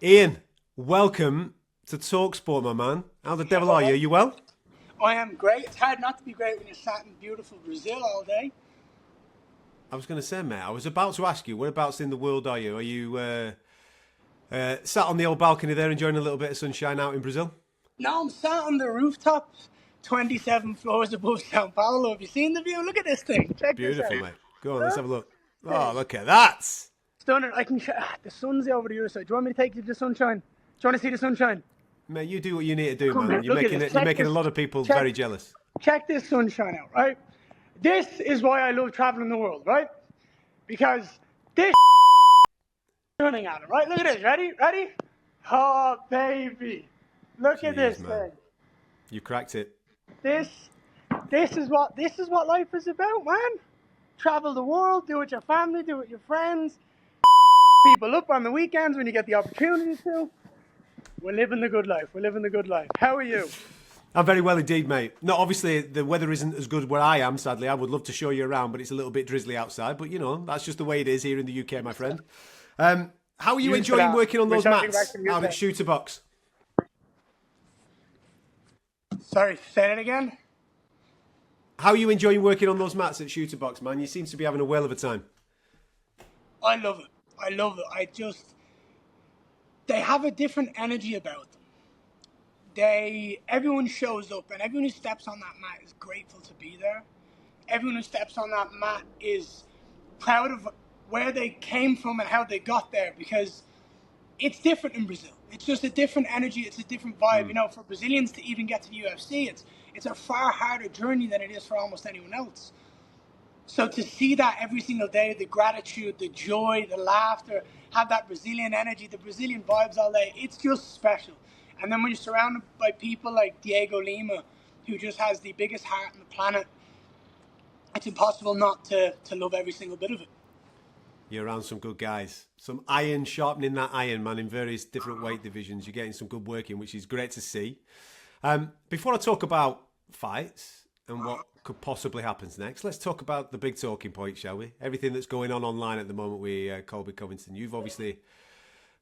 Ian, welcome to talkSPORT, my man. How the devil are you? Are you well? I am great. It's hard not to be great when you're sat in beautiful Brazil all day. I was going to say, mate, I was about to ask you, whereabouts in the world are you? Are you sat on the old balcony there enjoying a little bit of sunshine out in Brazil? No, I'm sat on the rooftop, 27 floors above Sao Paulo. Have you seen the view? Look at this thing. Check this Beautiful, out. mate. Go on, let's have a look. Oh, This. look at that. Stunning. I can. The sun's over the other side. Do you want me to take you to the sunshine? Do you want to see the sunshine? Mate, you do what you need to do, Come man. here. Look at this. You're Check making a this. lot of people Check- very jealous. Check this sunshine out, right? This is why I love traveling the world, right? Because this running at it, right? Look at this. Ready? Ready? Oh, baby. Look at Jeez, this man. thing. You cracked it. This is what life is about, man. Travel the world, do it with your family, do it with your friends. People up on the weekends when you get the opportunity to. We're living the good life. We're living the good life. How are you? I'm very well indeed, mate. No, obviously the weather isn't as good where I am, sadly. I would love to show you around, but it's a little bit drizzly outside. But, you know, that's just the way it is here in the UK, my friend. How are you Used to enjoying that. working on We're those talking mats back to out at music. Shooter Box? Sorry, say that again? How are you enjoying working on those mats at Shooter Box, man? You seem to be having a whale of a time. I love it. I love it. They have a different energy about them. Everyone shows up, and everyone who steps on that mat is grateful to be there. Everyone who steps on that mat is proud of where they came from and how they got there, because it's different in Brazil. It's just a different energy. It's a different vibe. You know, for Brazilians to even get to the UFC, it's a far harder journey than it is for almost anyone else. So to see that every single day, the gratitude, the joy, the laughter, have that Brazilian energy, the Brazilian vibes all day, it's just special. And then when you're surrounded by people like Diego Lima, who just has the biggest heart on the planet, it's impossible not to love every single bit of it. You're around some good guys. Some iron, sharpening that iron, man, in various different weight divisions. You're getting some good work in, which is great to see. Before I talk about fights and what could possibly happen next, let's talk about the big talking point, shall we? Everything that's going on online at the moment with Colby Covington. You've obviously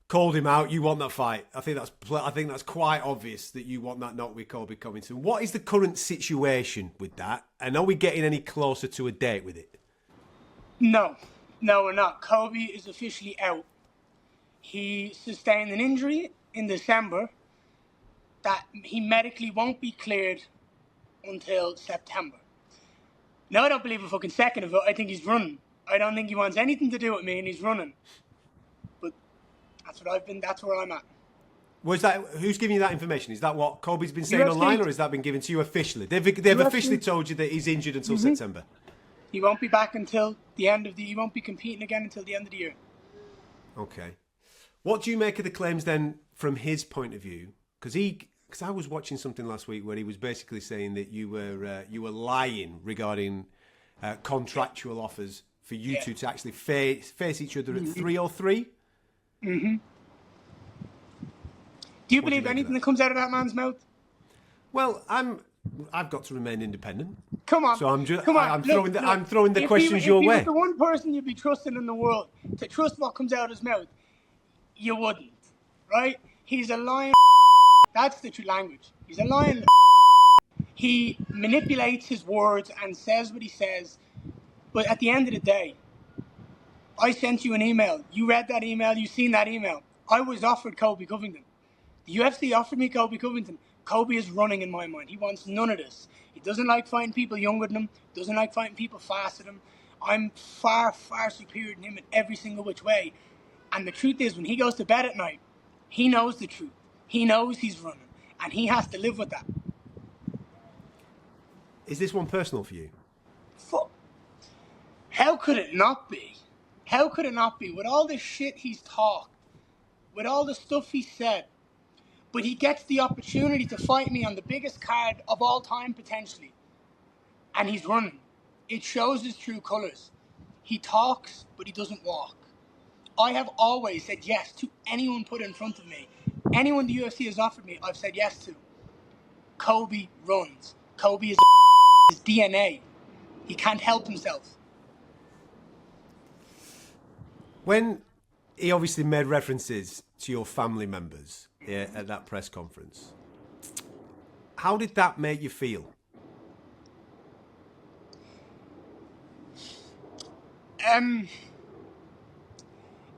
called him out. You want that fight. I think that's quite obvious that you want that knock with Colby Covington. What is the current situation with that? And are we getting any closer to a date with it? No, we're not. Colby is officially out. He sustained an injury in December that he medically won't be cleared until September. Now, I don't believe a fucking second of it. I think he's running. I don't think he wants anything to do with me, and he's running. But that's where I'm at. Who's giving you that information? Is that what Colby's been saying UFC. online, or has that been given to you officially? They've UFC. officially told you that he's injured until September. He won't be back until the end of he won't be competing again until the end of the year. Okay. What do you make of the claims then from his point of view? Because I was watching something last week where he was basically saying that you were lying regarding contractual offers for you two to actually face each other at 303. Mm-hmm. Do you believe anything that comes out of that man's mouth? Well, I've got to remain independent. Come on. So I'm Look, throwing the questions your way. If he was the one person you'd be trusting in the world to trust what comes out of his mouth, you wouldn't, right? He's a lying. That's the true language. He's a lying. He manipulates his words and says what he says. But at the end of the day, I sent you an email. You read that email. You seen that email. I was offered Colby Covington. The UFC offered me Colby Covington. Colby is running in my mind. He wants none of this. He doesn't like fighting people younger than him. Doesn't like fighting people faster than him. I'm far, far superior than him in every single which way. And the truth is, when he goes to bed at night, he knows the truth. He knows he's running. And he has to live with that. Is this one personal for you? Fuck. How could it not be? How could it not be? With all the shit he's talked, with all the stuff he said, but he gets the opportunity to fight me on the biggest card of all time, potentially. And he's running. It shows his true colours. He talks, but he doesn't walk. I have always said yes to anyone put in front of me. Anyone the UFC has offered me, I've said yes to. Colby runs. Colby is his DNA. He can't help himself. When he obviously made references to your family members at that press conference. How did that make you feel?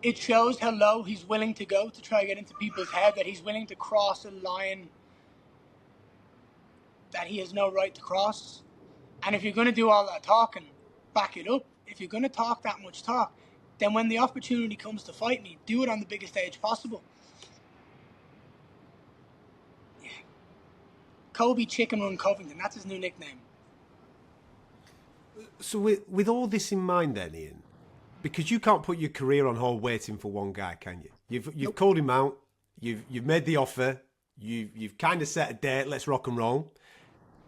It shows how low he's willing to go to try to get into people's head, that he's willing to cross a line that he has no right to cross. And if you're going to do all that talking, back it up. If you're going to talk that much talk, then when the opportunity comes to fight me, do it on the biggest stage possible. Yeah. Colby Chicken Run Covington, that's his new nickname. So with all this in mind then, Ian, because you can't put your career on hold waiting for one guy, can you? You've called him out, you've made the offer, you've kind of set a date, let's rock and roll.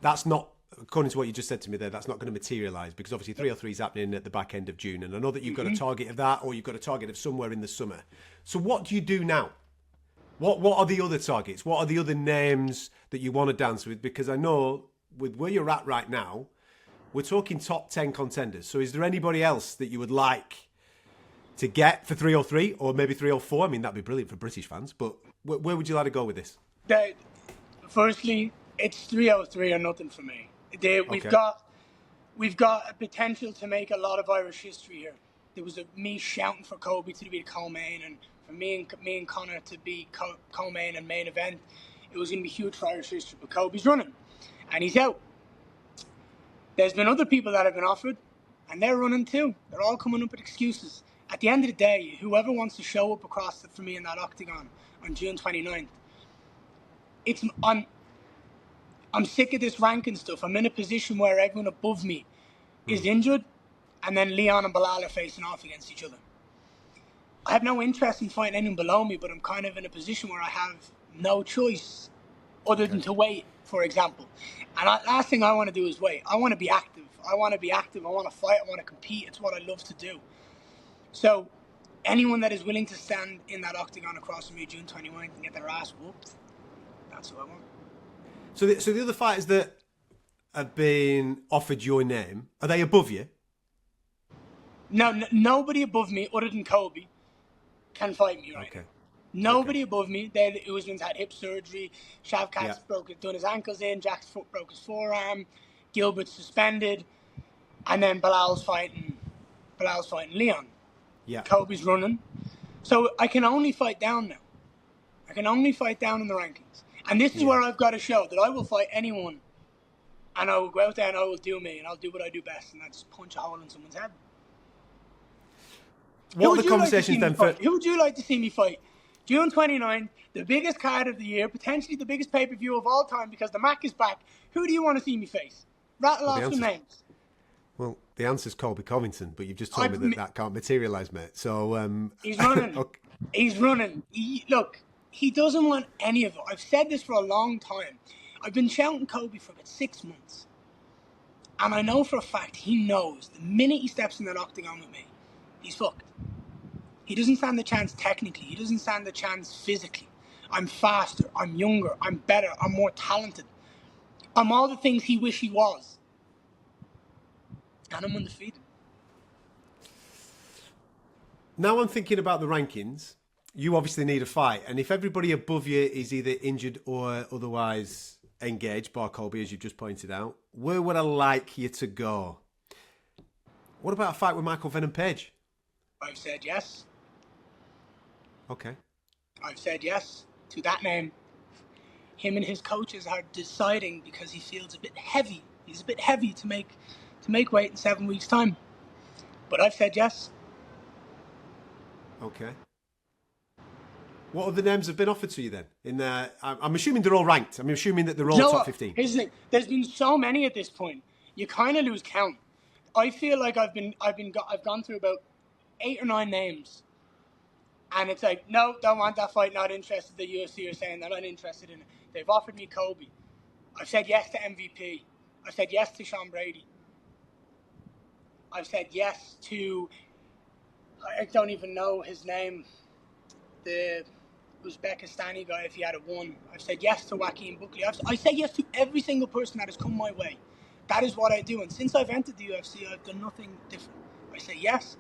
That's not, according to what you just said to me there, that's not going to materialise, because obviously 303 is happening at the back end of June, and I know that you've got a target of that, or you've got a target of somewhere in the summer. So what do you do now? What are the other targets? What are the other names that you want to dance with? Because I know with where you're at right now, we're talking top 10 contenders. So is there anybody else that you would like to get for 303 or maybe 304? I mean, that'd be brilliant for British fans, but where would you like to go with this? Firstly, it's 303 or nothing for me. We've got a potential to make a lot of Irish history here. There was me shouting for Colby to be the co-main, and for me and Conor to be co-main and main event. It was going to be huge for Irish history, but Colby's running, and he's out. There's been other people that have been offered, and they're running too. They're all coming up with excuses. At the end of the day, whoever wants to show up across for me in that octagon on June 29th, I'm sick of this ranking stuff. I'm in a position where everyone above me is injured, and then Leon and Bilal are facing off against each other. I have no interest in fighting anyone below me, but I'm kind of in a position where I have no choice other than to wait, for example. And last thing I want to do is wait. I want to be active. I want to fight. I want to compete. It's what I love to do. So anyone that is willing to stand in that octagon across from me June 29th and get their ass whooped, that's who I want. So the other fighters that have been offered your name, are they above you? No, nobody above me other than Colby can fight me right now. Nobody above me. Usman's had hip surgery. Shavkat's done his ankles in. Jack's foot broke his forearm. Gilbert's suspended. And then Bilal's fighting Leon. Yeah. Colby's running. So I can only fight down now. I can only fight down in the rankings. And this is where I've got to show that I will fight anyone. And I will go out there and I will do me. And I'll do what I do best. And that's punch a hole in someone's head. What are the conversations then? Who would you like to see me fight? June 29th, the biggest card of the year, potentially the biggest pay-per-view of all time because the Mac is back. Who do you want to see me face? Rattle off some names. Well, the answer's Colby Covington, but you've just told me that can't materialise, mate. So he's running. Okay. He's running. Look, he doesn't want any of it. I've said this for a long time. I've been shouting Colby for about 6 months. And I know for a fact he knows the minute he steps in that octagon with me, he's fucked. He doesn't stand the chance technically. He doesn't stand the chance physically. I'm faster. I'm younger. I'm better. I'm more talented. I'm all the things he wish he was. And I'm undefeated. Now I'm thinking about the rankings. You obviously need a fight. And if everybody above you is either injured or otherwise engaged, bar Colby, as you've just pointed out, where would I like you to go? What about a fight with Michael Venom Page? I've said yes. Okay. I've said yes to that name. Him and his coaches are deciding because he feels a bit heavy. He's a bit heavy to make weight in 7 weeks' time. But I've said yes. Okay. What other names have been offered to you then? I'm assuming they're all ranked. I'm assuming that they're all top 15. Here's the thing. There's been so many at this point. You kind of lose count. I feel like I've gone through about 8 or 9 names. And it's like, no, don't want that fight, not interested. The UFC are saying they're not interested in it. They've offered me Colby. I've said yes to MVP. I've said yes to Sean Brady. I've said yes to, I don't even know his name, the Uzbekistani guy, if he had won. I've said yes to Joaquin Buckley. I say yes to every single person that has come my way. That is what I do. And since I've entered the UFC, I've done nothing different. I say yes.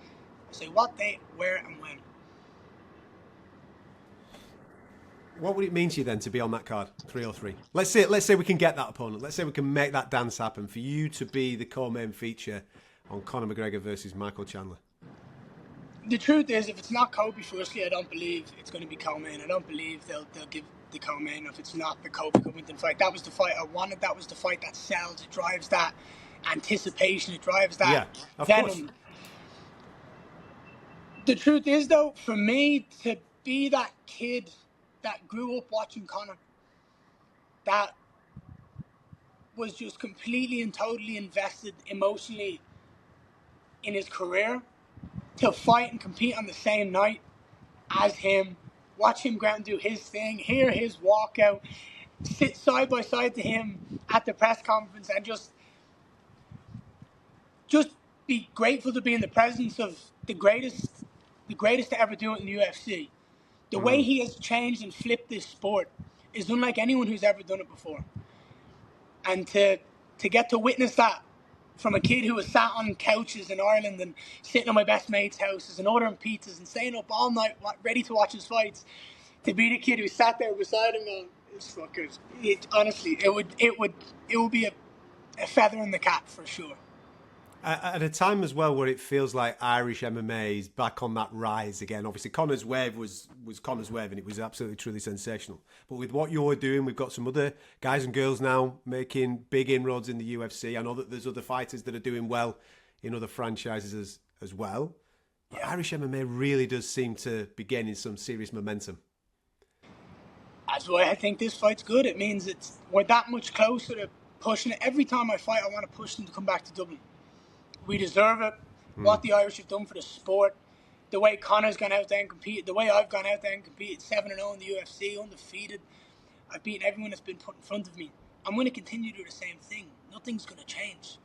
I say what, date, where, and when. What would it mean to you then to be on that card, 303? Let's say we can get that opponent. Let's say we can make that dance happen for you to be the co-main feature on Conor McGregor versus Michael Chandler. The truth is, if it's not Colby, firstly, I don't believe it's going to be co-main. I don't believe they'll give the co-main if it's not the Colby Covington fight. That was the fight I wanted. That was the fight that sells. It drives that anticipation. It drives that venom. Course. The truth is, though, for me to be that kid that grew up watching Conor, that was just completely and totally invested emotionally in his career, to fight and compete on the same night as him, watch him go out and do his thing, hear his walkout, sit side by side to him at the press conference, and just be grateful to be in the presence of the greatest to ever do it in the UFC. The way he has changed and flipped this sport is unlike anyone who's ever done it before. And to get to witness that from a kid who was sat on couches in Ireland and sitting on my best mate's houses and ordering pizzas and staying up all night ready to watch his fights, to be the kid who sat there beside him going, it's fuckers. Honestly, it would be a feather in the cap for sure. At a time as well where it feels like Irish MMA is back on that rise again. Obviously, Conor's wave was Conor's wave, and it was absolutely, truly sensational. But with what you're doing, we've got some other guys and girls now making big inroads in the UFC. I know that there's other fighters that are doing well in other franchises as well. But Irish MMA really does seem to be gaining some serious momentum. That's why I think this fight's good. It means we're that much closer to pushing it. Every time I fight, I want to push them to come back to Dublin. We deserve it. What the Irish have done for the sport, the way Conor's gone out there and competed, the way I've gone out there and competed, 7-0 in the UFC, undefeated. I've beaten everyone that's been put in front of me. I'm going to continue to do the same thing. Nothing's going to change.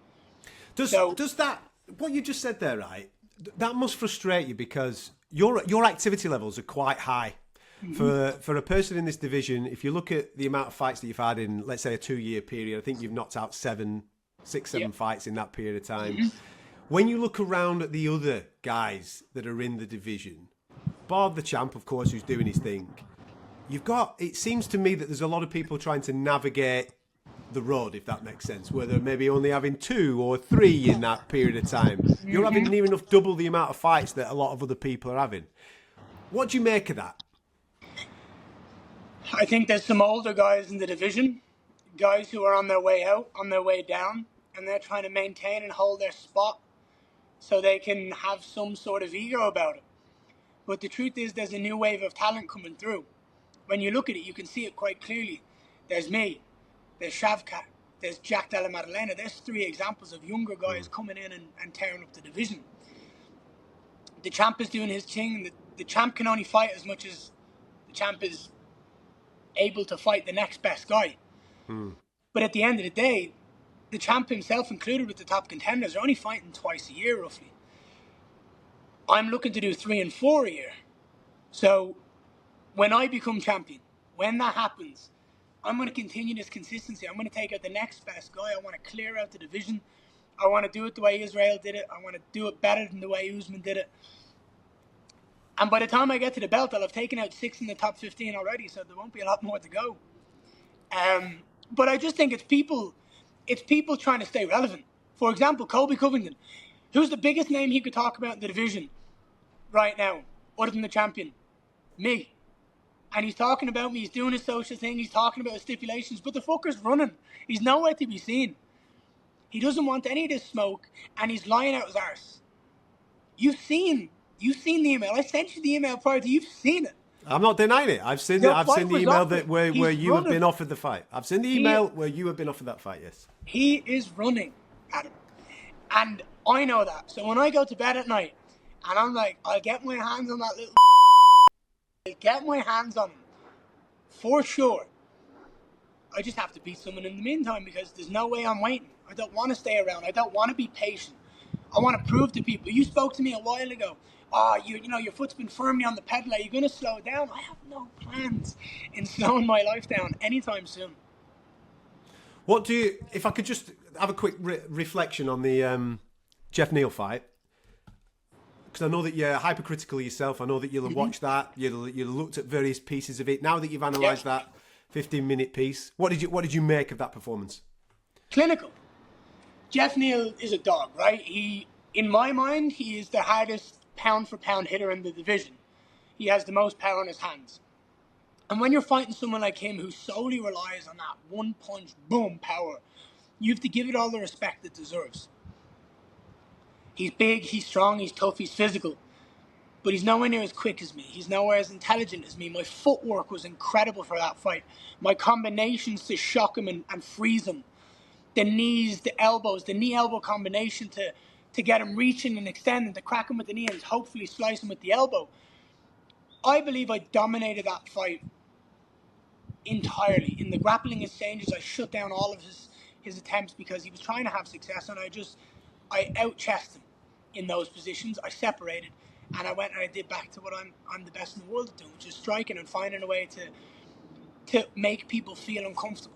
Does that, what you just said there, right, that must frustrate you because your activity levels are quite high. For a person in this division, if you look at the amount of fights that you've had in, let's say, a 2-year period, I think you've knocked out 7 fights in that period of time. When you look around at the other guys that are in the division, Bob the champ, of course, who's doing his thing, it seems to me that there's a lot of people trying to navigate the road, if that makes sense, where they're maybe only having 2 or 3 in that period of time. You're having near enough double the amount of fights that a lot of other people are having. What do you make of that? I think there's some older guys in the division, guys who are on their way out, on their way down, and they're trying to maintain and hold their spot so they can have some sort of ego about it. But the truth is there's a new wave of talent coming through. When you look at it, you can see it quite clearly. There's me, there's Shavkat, there's Jack Della Maddalena. There's 3 examples of younger guys coming in and tearing up the division. The champ is doing his thing. The champ can only fight as much as the champ is able to fight the next best guy. But at the end of the day, the champ himself included with the top contenders are only fighting twice a year roughly. I'm looking to do 3 and 4 a year. So when I become champion, when that happens, I'm going to continue this consistency. I'm going to take out the next best guy. I want to clear out the division. I want to do it the way Israel did it. I want to do it better than the way Usman did it. And by the time I get to the belt, I'll have taken out 6 in the top 15 already, so there won't be a lot more to go. But I just think it's people trying to stay relevant. For example, Colby Covington. Who's the biggest name he could talk about in the division right now, other than the champion? Me. And he's talking about me. He's doing his social thing. He's talking about his stipulations. But the fucker's running. He's nowhere to be seen. He doesn't want any of this smoke, and he's lying out his arse. You've seen the email. I sent you the email prior to. You've seen it. I'm not denying it. I've seen the email where you have been offered the fight. I've seen the email where you have been offered that fight, yes. He is running, Adam. And I know that. So when I go to bed at night, and I'm like, I'll get my hands on that little I'll get my hands on him. For sure. I just have to beat someone in the meantime because there's no way I'm waiting. I don't want to stay around. I don't want to be patient. I want to prove to people. You spoke to me a while ago. Your foot's been firmly on the pedal. Are you going to slow it down? I have no plans in slowing my life down anytime soon. If I could just have a quick reflection on the Jeff Neal fight. because I know that you're hypercritical yourself. I know that you'll have watched that. You'll looked at various pieces of it. Now that you've analysed that 15-minute piece, what did you make of that performance? Clinical. Jeff Neal is a dog, right? In my mind, he is the hardest pound-for-pound hitter in the division. He has the most power in his hands. And when you're fighting someone like him who solely relies on that one-punch, boom, power, you have to give it all the respect it deserves. He's big, he's strong, he's tough, he's physical. But he's nowhere near as quick as me. He's nowhere as intelligent as me. My footwork was incredible for that fight. My combinations to shock him and freeze him. The knees, the elbows, the knee-elbow combination to get him reaching and extending, to crack him with the knee and hopefully slice him with the elbow. I believe I dominated that fight entirely. In the grappling exchanges, I shut down all of his attempts because he was trying to have success, and I out-chessed him in those positions. I separated, and I went and I did back to what I'm the best in the world at doing, which is striking and finding a way to make people feel uncomfortable.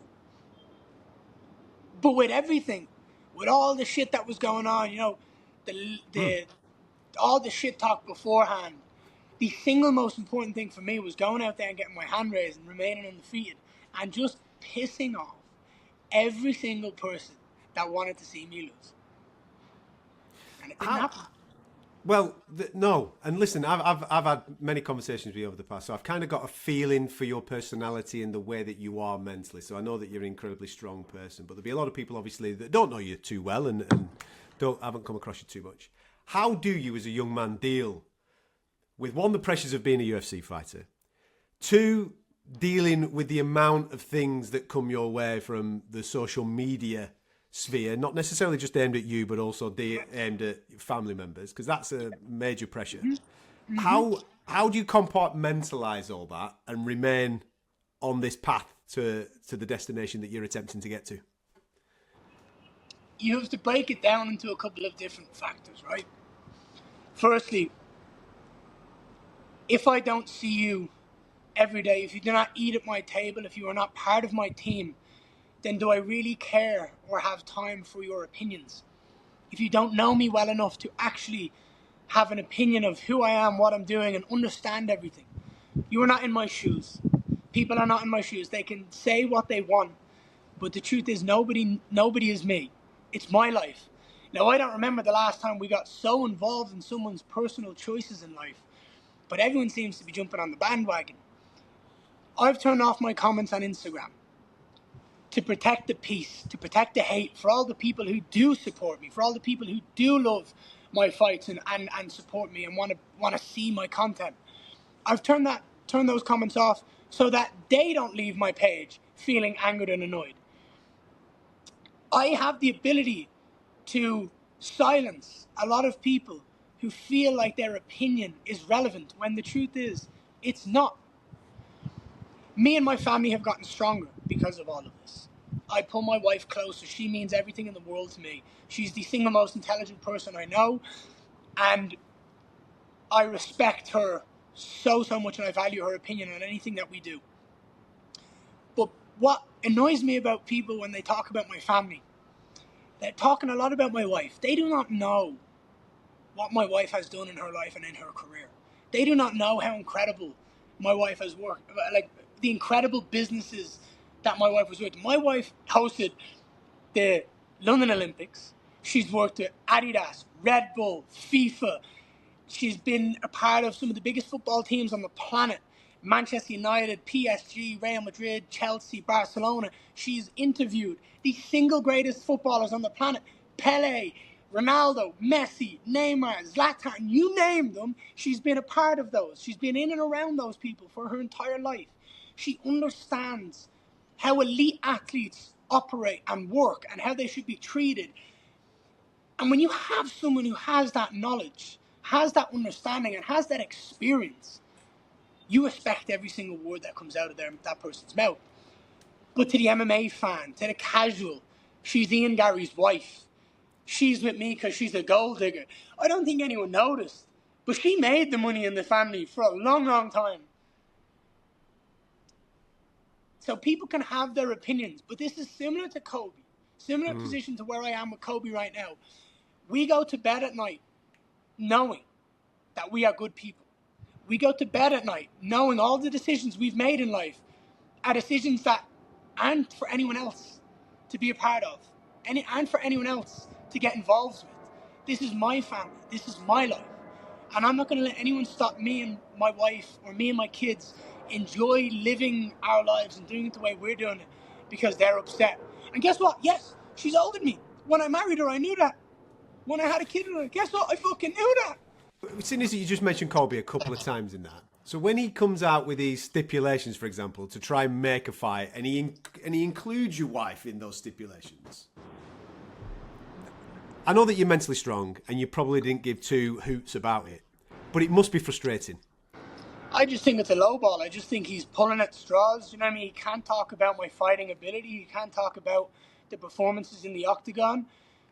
But with everything, with all the shit that was going on, you know, all the shit talk beforehand, the single most important thing for me was going out there and getting my hand raised and remaining undefeated and just pissing off every single person that wanted to see me lose. And it didn't happen. Well, no. And listen, I've had many conversations with you over the past, so I've kind of got a feeling for your personality and the way that you are mentally. So I know that you're an incredibly strong person, but there'll be a lot of people, obviously, that don't know you too well and haven't come across you too much. How do you, as a young man, deal with, one, the pressures of being a UFC fighter, two, dealing with the amount of things that come your way from the social media sphere, not necessarily just aimed at you, but also aimed at family members, because that's a major pressure. Mm-hmm. How do you compartmentalize all that and remain on this path to the destination that you're attempting to get to? You have to break it down into a couple of different factors, right? Firstly, if I don't see you every day, if you do not eat at my table, if you are not part of my team, then do I really care or have time for your opinions? If you don't know me well enough to actually have an opinion of who I am, what I'm doing, and understand everything, you are not in my shoes. People are not in my shoes. They can say what they want, but the truth is nobody is me. It's my life. Now, I don't remember the last time we got so involved in someone's personal choices in life, but everyone seems to be jumping on the bandwagon. I've turned off my comments on Instagram to protect the peace, to protect the hate, for all the people who do support me, for all the people who do love my fights and support me and want to see my content. I've turned those comments off so that they don't leave my page feeling angered and annoyed. I have the ability to silence a lot of people who feel like their opinion is relevant when the truth is it's not. Me and my family have gotten stronger because of all of this. I pull my wife closer. She means everything in the world to me. She's the single most intelligent person I know, and I respect her so much, and I value her opinion on anything that we do. But what annoys me about people when they talk about my family, they're talking a lot about my wife. They do not know what my wife has done in her life and in her career. They do not know how incredible my wife has worked, like the incredible businesses that my wife was with. My wife hosted the London Olympics. She's worked at Adidas, Red Bull, FIFA. She's been a part of some of the biggest football teams on the planet. Manchester United, PSG, Real Madrid, Chelsea, Barcelona. She's interviewed the single greatest footballers on the planet. Pele, Ronaldo, Messi, Neymar, Zlatan, you name them. She's been a part of those. She's been in and around those people for her entire life. She understands how elite athletes operate and work and how they should be treated. And when you have someone who has that knowledge, has that understanding, and has that experience, you respect every single word that comes out of that person's mouth. But to the MMA fan, to the casual, she's Ian Garry's wife. She's with me because she's a gold digger. I don't think anyone noticed, but she made the money in the family for a long, long time. So people can have their opinions, but this is similar to Colby. Similar position to where I am with Colby right now. We go to bed at night knowing that we are good people. We go to bed at night knowing all the decisions we've made in life are decisions that aren't for anyone else to be a part of, and for anyone else to get involved with. This is my family. This is my life. And I'm not going to let anyone stop me and my wife or me and my kids enjoy living our lives and doing it the way we're doing it because they're upset. And guess what? Yes, she's older than me. When I married her, I knew that. When I had a kid with her, guess what? I fucking knew that. Seeing as you just mentioned Colby a couple of times in that, so when he comes out with these stipulations, for example, to try and make a fight, and he includes your wife in those stipulations, I know that you're mentally strong and you probably didn't give two hoots about it, but it must be frustrating. I just think it's a low ball. I just think he's pulling at straws. You know what I mean? He can't talk about my fighting ability. He can't talk about the performances in the octagon.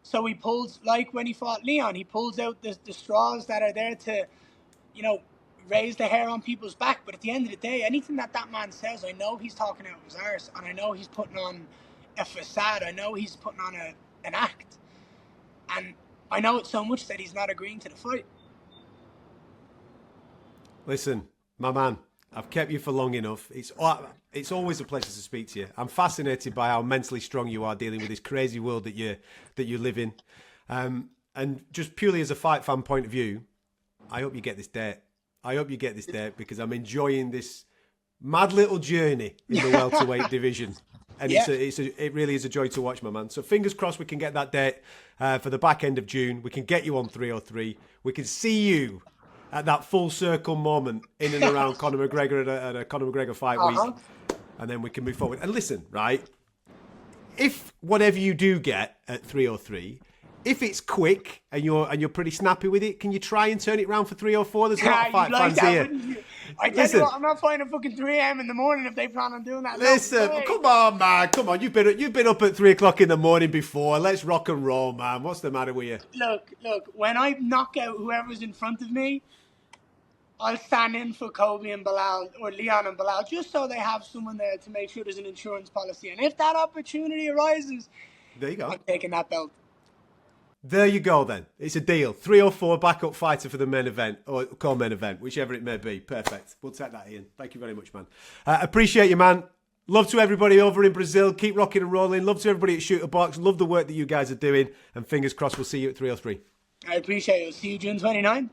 So he pulls, like when he fought Leon, he pulls out the straws that are there to, you know, raise the hair on people's back. But at the end of the day, anything that man says, I know he's talking out of his arse, and I know he's putting on a facade. I know he's putting on an act. And I know it so much that he's not agreeing to the fight. Listen, my man, I've kept you for long enough. It's always a pleasure to speak to you. I'm fascinated by how mentally strong you are dealing with this crazy world that you live in. And just purely as a fight fan point of view, I hope you get this date. I hope you get this date because I'm enjoying this mad little journey in the welterweight division. And it really is a joy to watch, my man. So fingers crossed we can get that date for the back end of June. We can get you on 303. We can see you at that full circle moment in and around Conor McGregor at a Conor McGregor fight week. And then we can move forward. And listen, right, if whatever you do get at 303, if it's quick and you're pretty snappy with it, can you try and turn it around for 304? There's a lot of fight fans here. I tell you what, I'm not fighting at fucking 3 a.m. in the morning if they plan on doing that. Listen, come on, man. Come on. You've been up at 3 o'clock in the morning before. Let's rock and roll, man. What's the matter with you? Look, when I knock out whoever's in front of me, I'll stand in for Colby and Bilal or Leon and Bilal just so they have someone there to make sure there's an insurance policy. And if that opportunity arises, there you go. I'm taking that belt. There you go then. It's a deal. 304 backup fighter for the main event or co-main event, whichever it may be. Perfect. We'll take that, Ian. Thank you very much, man. Appreciate you, man. Love to everybody over in Brazil. Keep rocking and rolling. Love to everybody at Shooter Box. Love the work that you guys are doing. And fingers crossed we'll see you at 303. I appreciate it. See you June 29th.